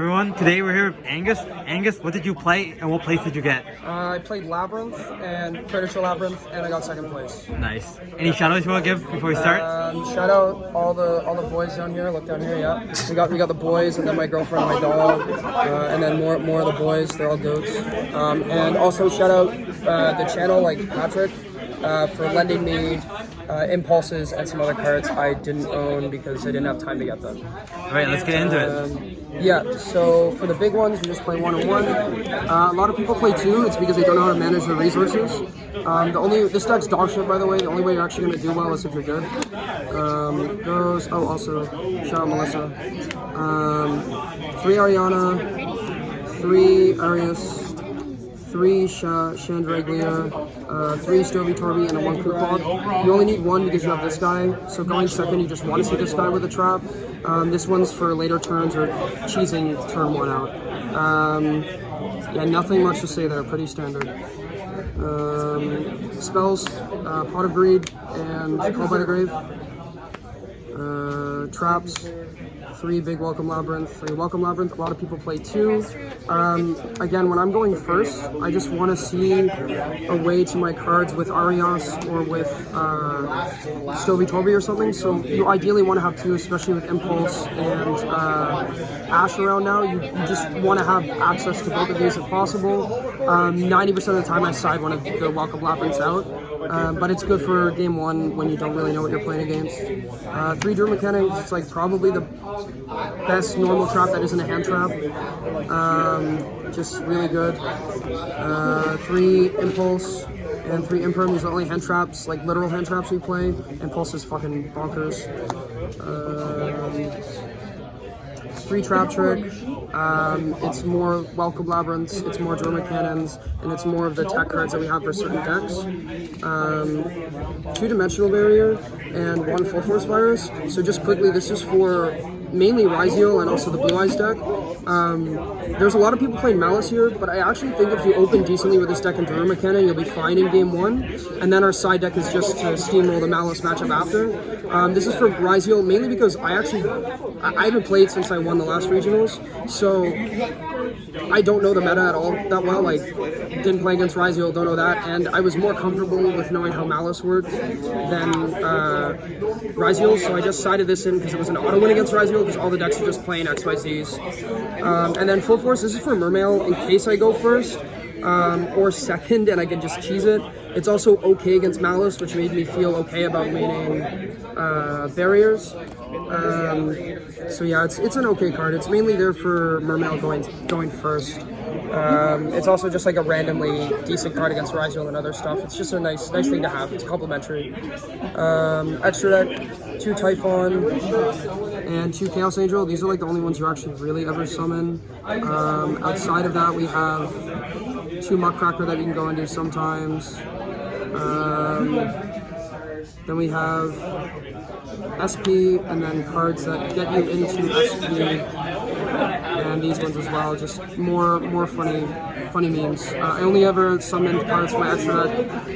Everyone, today we're here with Angus. Angus, what did you play and what place did you get? I played Labrynth and Furniture Labrynth, and I got second place. Nice. Any shout outs you want to give before we start? Shout out all the boys down here. Look down here, yeah. We got the boys, and then my girlfriend, my dog, and then more of the boys. They're all goats. And also shout out the channel, like Patrick, for lending me impulses and some other cards I didn't own because I didn't have time to get them. All right, let's get into it. Yeah, so for the big ones, we just play 1-on-1. A lot of people play 2. It's because they don't know how to manage their resources. This deck's dog shit, by the way. The only way you're actually going to do well is if you're good. Also, shout out Melissa. 3 Ariana, 3 Arius, 3 Chandraglia, 3 Stovey Torby, and a 1 Kukog. You only need 1 because you have this guy, so going second, you just want to see this guy with a trap. This one's for later turns or cheesing turn 1 out. Yeah, nothing much to say there, pretty standard. Spells, Pot of Greed, and Call by the Grave. Traps. 3 big Welcome Labrynth, 3 Welcome Labrynth. A lot of people play 2. Again, when I'm going first, I just want to see a way to my cards with Arias or with Stovey Torby or something. So you ideally want to have 2, especially with Impulse and Ash around now. You just want to have access to both of these if possible. 90% of the time I side one of the Welcome Labrynths out. But it's good for game 1 when you don't really know what you're playing against. 3 Duel Mechanics, it's like probably the best normal trap that isn't a hand trap. Just really good. 3 Impulse and 3 Imperm. These are the only hand traps, like literal hand traps we play. Impulse is fucking bonkers. 3 Trap Trick. It's more Welcome Labyrinths, it's more Droma Cannons, and it's more of the tech cards that we have for certain decks. 2 Dimensional Barrier and 1 Full Force Virus. So just quickly, this is for mainly Ryziel and also the Blue Eyes deck. There's a lot of people playing Malice here, but I actually think if you open decently with this deck and Droma Cannon, you'll be fine in game 1. And then our side deck is just to steamroll the Malice matchup after. This is for Ryziel mainly because I haven't played since I won the last regionals, so I don't know the meta at all that well. Like, didn't play against Ryziel, don't know that, and I was more comfortable with knowing how Malice worked than Ryziel, so I just sided this in because it was an auto win against Ryziel because all the decks are just playing XYZs. And then Full Force, this is for Mermail in case I go first or second and I can just cheese it. It's also okay against Malice, which made me feel okay about maining barriers. So yeah, it's an okay card. It's mainly there for Mermail going first. It's also just like a randomly decent card against Ryziel and other stuff. It's just a nice thing to have. It's complimentary. Extra deck, 2 Typhon and 2 Chaos Angel. These are like the only ones you actually really ever summon. Outside of that, we have 2 Muckcracker that you can go and do sometimes. Then we have SP, and then cards that get you into SP, and these ones as well. Just more funny memes. I only ever summoned cards from my extra deck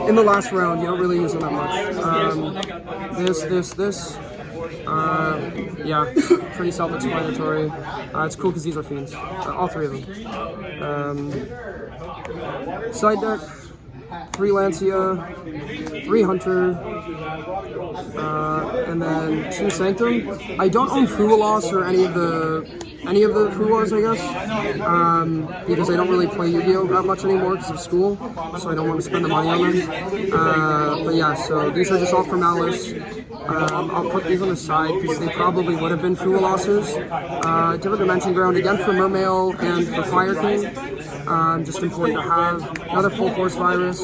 in the last round. You don't really use them that much. This. Yeah, pretty self-explanatory. It's cool because these are fiends, all 3 of them. Side deck, 3 Lancia, 3 Hunter, and then 2 Sanctum. I don't own Fuwalos or any of the Fuwas, I guess, because I don't really play Yu-Gi-Oh! That much anymore because of school, so I don't want to spend the money on them. But yeah, so these are just all for Malice. I'll put these on the side because they probably would have been Fuwalos's. Different Dimension Ground, again for Mermail and for Fire King. Just important to have. Another Full Force Virus,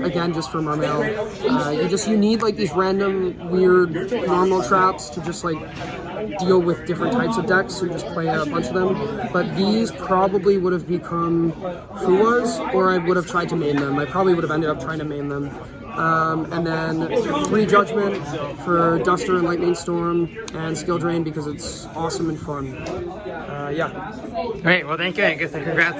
again just for Mermail. You need like these random weird normal traps to just like deal with different types of decks, so you just play a bunch of them. But these probably would have become Fuwas, or I would have tried to main them. I probably would have ended up trying to main them. And then 3 Judgment for Duster and Lightning Storm, and Skill Drain because it's awesome and fun. Yeah. Great, well thank you Angus, and congrats.